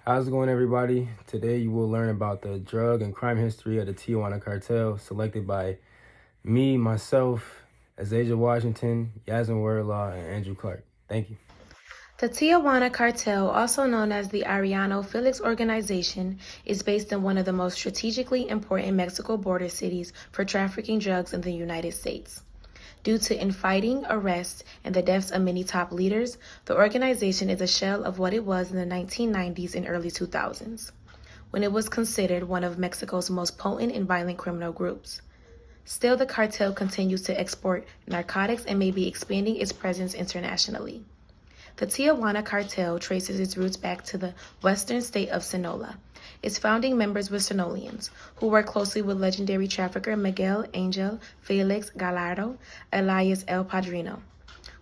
How's it going, everybody? Today you will learn about the drug and crime history of the Tijuana cartel, selected by myself, Azasia Washington, Yasmin Wordlaw, and Andrew Clark. Thank you. The Tijuana cartel, also known as the Arellano Felix Organization, is based in one of the most strategically important Mexico border cities for trafficking drugs in the United States. Due to infighting, arrests, and the deaths of many top leaders, the organization is a shell of what it was in the 1990s and early 2000s, when it was considered one of Mexico's most potent and violent criminal groups. Still, the cartel continues to export narcotics and may be expanding its presence internationally. The Tijuana cartel traces its roots back to the western state of Sinaloa. Its founding members were Sinaloans, who worked closely with legendary trafficker Miguel Angel Felix Gallardo, alias El Padrino,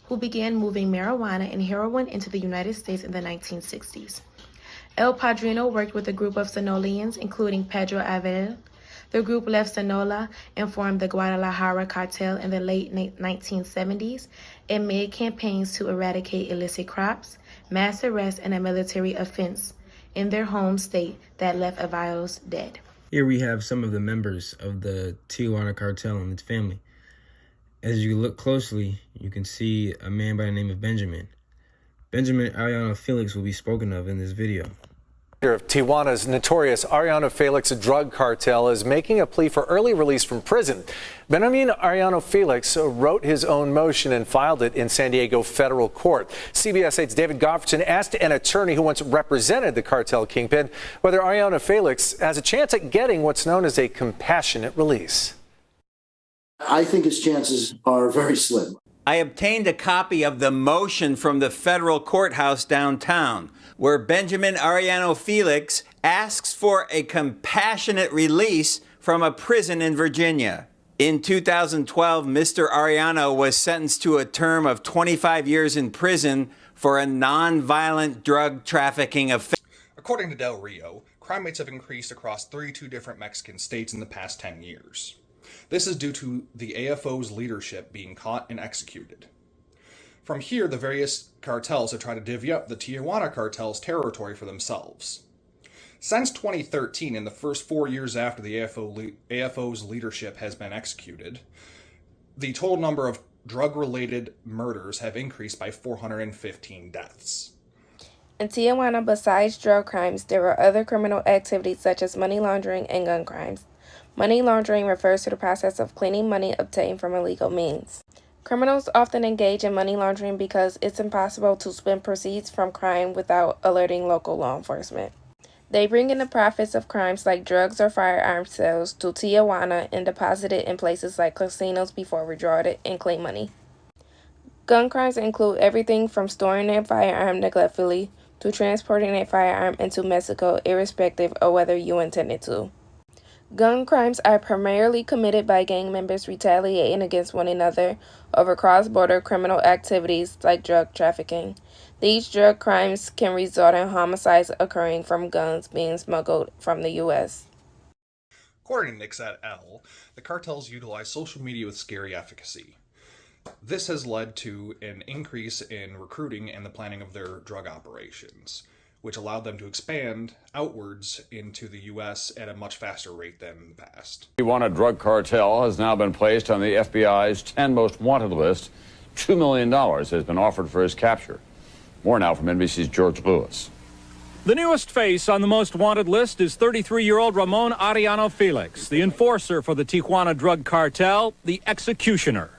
who began moving marijuana and heroin into the United States in the 1960s. El Padrino worked with a group of Sinaloans, including Pedro Avel. The group left Sinaloa and formed the Guadalajara cartel in the late 1970s and made campaigns to eradicate illicit crops, mass arrests, and a military offense in their home state that left Avalos dead. Here we have some of the members of the Tijuana cartel and its family. As you look closely, you can see a man by the name of Benjamin. Benjamin Arellano Felix will be spoken of in this video. Of Tijuana's notorious Arellano Felix drug cartel is making a plea for early release from prison. Benjamin Arellano Felix wrote his own motion and filed it in San Diego federal court. CBS 8's David Goffredson asked an attorney who once represented the cartel kingpin whether Arellano Felix has a chance at getting what's known as a compassionate release. I think his chances are very slim. I obtained a copy of the motion from the federal courthouse downtown, where Benjamin Arellano Felix asks for a compassionate release from a prison in Virginia. In 2012, Mr. Arellano was sentenced to a term of 25 years in prison for a nonviolent drug trafficking offense. According to Del Rio, crime rates have increased across 32 different Mexican states in the past 10 years. This is due to the AFO's leadership being caught and executed. From here, the various cartels have tried to divvy up the Tijuana cartel's territory for themselves. Since 2013, in the first 4 years after the AFO's leadership has been executed, the total number of drug-related murders have increased by 415 deaths. In Tijuana, besides drug crimes, there are other criminal activities such as money laundering and gun crimes. Money laundering refers to the process of cleaning money obtained from illegal means. Criminals often engage in money laundering because it's impossible to spend proceeds from crime without alerting local law enforcement. They bring in the profits of crimes like drugs or firearm sales to Tijuana and deposit it in places like casinos before withdrawing it and claim money. Gun crimes include everything from storing a firearm neglectfully to transporting a firearm into Mexico, irrespective of whether you intended to. Gun crimes are primarily committed by gang members retaliating against one another over cross-border criminal activities like drug trafficking. These drug crimes can result in homicides occurring from guns being smuggled from the U.S. According to Nix et al., the cartels utilize social media with scary efficacy. This has led to an increase in recruiting and the planning of their drug operations, which allowed them to expand outwards into the U.S. at a much faster rate than in the past. The Tijuana drug cartel has now been placed on the FBI's 10 most wanted list. $2 million has been offered for his capture. More now from NBC's George Lewis. The newest face on the most wanted list is 33-year-old Ramon Arellano Felix, the enforcer for the Tijuana drug cartel, the executioner.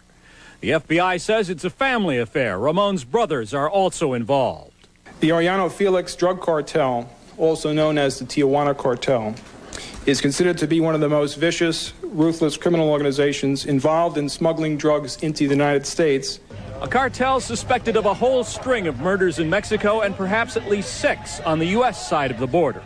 The FBI says it's a family affair. Ramon's brothers are also involved. The Arellano Felix drug cartel, also known as the Tijuana cartel, is considered to be one of the most vicious, ruthless criminal organizations involved in smuggling drugs into the United States. A cartel suspected of a whole string of murders in Mexico and perhaps at least 6 on the U.S. side of the border.